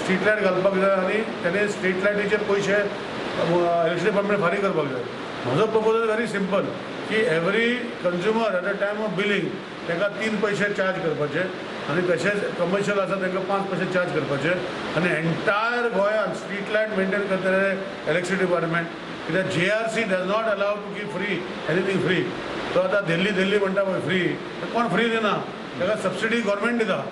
Street light घालपाक जाय आनी तेणे स्ट्रीट लायटीचे पयशे इलेक्शन डिपार्टमेंट फारीक करपाक जाय. म्हजो प्रपोजल व्हेरी सिंपल की every consumer at the time of billing ताका 3 पैसे चार्ज करपाचे आनी तशेंच कमर्शियल आसा तांकां 5 पैसे चार्ज करपाचे आनी एंटायर गोंयांत स्ट्रीट लायट मेंटेन करतले इलेक्ट्रिसिटी डिपार्टमेंट. कित्याक JRC does not allow to give free anything free. तो आतां दिल्ली म्हणटा पळय फ्री, कोण फ्री दिना, ताका सबसिडी गव्हर्मेंट दिता.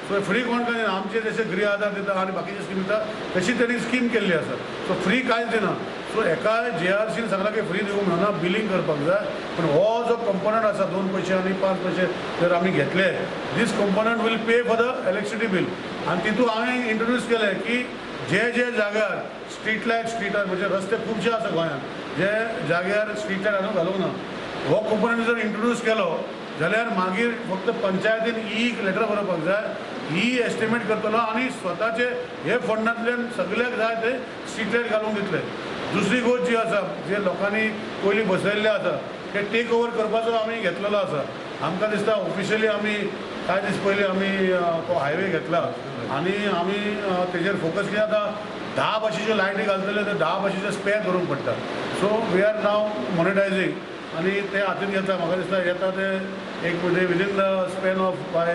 सो फ्री कोण काय दिना. आमचे जशे गृह आधार दिता आनी बाकीचे स्कीम दिता तशी तरी स्कीम केल्ली आसा. सो फ्री कांयच दिना. सो एका JRCन सांगला की फ्री दिवंक मेळना, बिलींग करपाक जाय. पूण हो जो कंपोनंट आसा 2 पैसे आनी 5 पैसे जर आमी घेतले, this component will pay for the electricity bill. आनी तितून हांवें इंट्रोड्यूस केलें की जे जाग्यार स्ट्रीट लायट स्ट्रीटार म्हणजे रस्ते खुबशे आसा गोंयांत जे जाग्यार स्ट्रीट लायट हांवें घालूंक ना, हो कंपोनंट जर इंट्रोड्यूस केलो जाल्यार मागीर फक्त पंचायतीन लेटर बरोवपाक जाय, एस्टिमेट करतलो आनी स्वताचे हे फंडांतल्यान सगळ्याक जाय ते स्ट्रीट लायट घालूंक दितले. दुसरी गोष्ट जी आसा जे लोकांनी पयलीं बसयल्ले आसा ते टेक ओवर करपाचो आमी घेतलेलो आसा. आमकां दिसता ऑफिशियली आमी कांय दीस पयलीं आमी तो हायवे घेतला आनी आमी तेजेर फोकस कितें आतां 10 भाशेच्यो लायटी घालतले ते 10 भाशेचे स्पेर करूंक पडटा. सो वी आर नाव मॉनिटायझींग आनी ते हातीन घेता. म्हाका दिसता येता ते एक म्हणजे within the span of by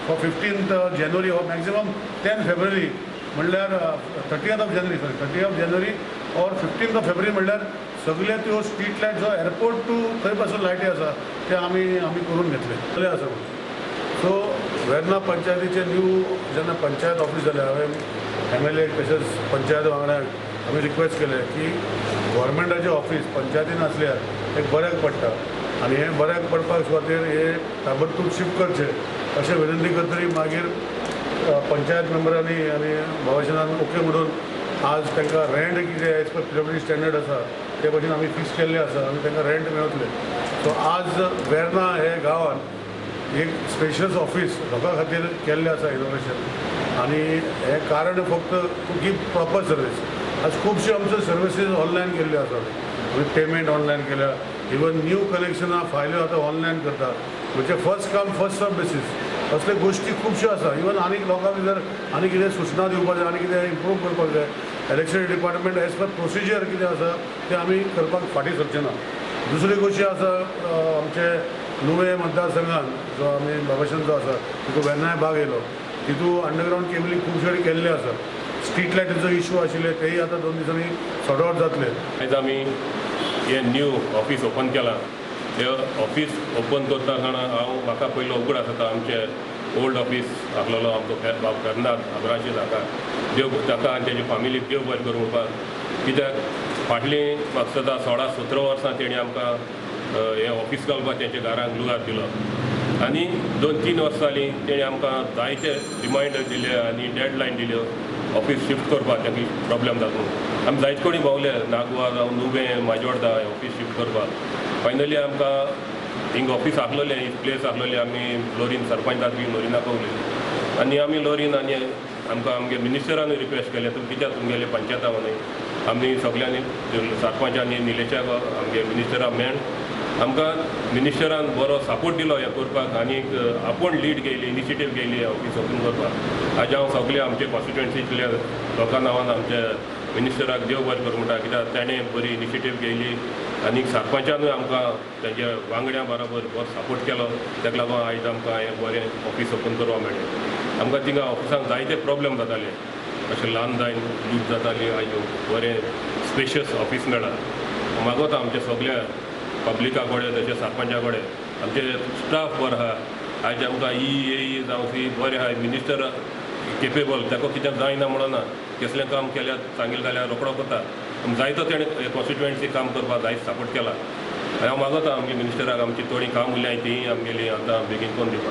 for 15th जानेवारी ऑर मॅक्झिमम 10 फेब्रुवारी म्हणल्यार 30th ऑफ जानेवारी और 15th ऑफ फेब्रुवारी म्हणल्यार सगळे त्यो स्ट्रीट लायट जो एअरपोर्ट टू खंय पासून लायटी आसा ते आमी करून घेतले आसा. सो वेर्ना पंचायतीचे न्यू जेन्ना पंचायत ऑफिस जालें हांवें MLA तशेंच पंचायत वांगड्यांक आमी रिक्वेस्ट केलें की गव्हर्मेंटाचें ऑफिस पंचायतीन आसल्यार एक बऱ्याक पडटा आनी हें बऱ्याक पडपाक खातीर हे ताबडतोब शिफ्ट करचें अशें विनंती करतरी मागीर पंचायत मेंबरांनी आनी भवशनान ओके म्हणून आज तांकां रेंट कितें एज पर PWD स्टँडर्ड आसा ते भशेन आमी फिक्स केल्ले आसा आनी तांकां रेंट मेळटलें. सो आज वेर्ना हे गांवांत एक स्पेशियस ऑफिस लोकां खातीर केल्लें आसा इनोव्हेशन आनी हें कारण फक्त टू गिव प्रॉपर सर्वीस. आज खुबश्यो आमच्यो सर्विसीस ऑनलायन केल्ल्यो आसात. आमी पेमेंट ऑनलायन केल्या, इवन न्यू कनेक्शनां फायल्यो आतां ऑनलायन करतात. म्हणजे first come first serve basis असले गोश्टी खुबश्यो आसा. इवन आनीक लोकांक जर आनी कितें सुचना दिवपाक जाय, आनी कितें इम्प्रूव करपाक जाय, electricity department as per procedure कितें आसा तें आमी करपाक फाटीं सरचें ना. दुसरी गोश्टी आसा आमचे नुवें मतदारसंघान जो आमी बाबाशन जो आसा तितून वेर्नाय भाग येयलो, तितून अंडरग्रावंड केबलींग खुबशे केल्ले आसा. स्ट्रीट लायटीचो इशू आशिल्ले तेय आतां 2 दिसांनी सॉर्ट आउट जातले. आयज आमी हे न्यू ऑफिस ओपन केलां. हे ऑफिस ओपन करता आसतना म्हाका पयलो उगड आसता आमचे ओल्ड ऑफिस आसलेलो आमचो फेर्नांद आब्राशीद देव ताका आनी तेजे फॅमिलीक देव बरें करूं म्हणपाक. कित्याक फाटलीं म्हाका सदां 16-17 वर्सां तेणी आमकां हे ऑफिस घालपाक तेंच्या घरांक लुगार दिलो आनी 2-3 वर्सां जालीं तेणी आमकां जायते रिमांयडर दिले आनी डेडलायन दिल्यो ऑफिस शिफ्ट करपाक तांकां प्रॉब्लेम जाता. आमी जायते कडेन भोंवले, नागवा जावं नुवें माजोर्डा ऑफिस शिफ्ट करपाक. फायनली आमकां हिंग ऑफिस आसलोलें, ही प्लेस आसलोली, आमी लोरीन सरपंचाक बी लोरीन दाखवली आनी आमी लोरीन आनी आमकां आमगे मिनिस्टरान रिक्वेस्ट केलें तुमी कित्याक तुमगेले पंचायता म्हणून आमी सगळ्यांनी सरपंचांनी निलेशा आमगे मिनिस्टराक मेळून आमकां मिनिस्टरान बरो सपोर्ट दिलो हें करपाक आनीक आपूण लीड घेयली, इनिशिएटीव घेयली ऑफिस ओपन करपाक. आज हांव सगळे आमचे कॉन्स्टिट्युएन्सींतल्या लोकां नांवान आमचे मिनिस्टराक देव बरें करूं म्हणटा. कित्याक ताणें बरी इनिशिएटीव घेयली आनीक सरपंचानूय आमकां तेजे वांगड्या बरोबर बरो सपोर्ट केलो. ताका लागून आयज आमकां हें बरें ऑफिस ओपन करपाक मेळ्ळें. आमकां थिंगा ऑफिसांत जायते प्रॉब्लेम जाताले, अशें ल्हान जायन लूज जाताली. आयज बरें स्पेशियस ऑफिस मेळ्ळां. मागोता आमचे सगळ्या पब्लिका कडेन तशें सरपंचा कडेन आमचे स्टाफ बरो आहा. आयज आमकां ई जावं सी बरें आहा. मिनिस्टर केपेबल, ताका कितें जायना म्हणून ना, कसलें काम केल्यार सांगिल्लें जाल्यार रोखडो करता. जायतो तेणें कॉन्स्टिट्युएन्सी काम करपाक जायत सपोर्ट केला. हांव मागता आमगे मिनिस्टराक आमची थोडीं काम उरल्याय तीं आमगेली आतां बेगीन करून दिवपाक.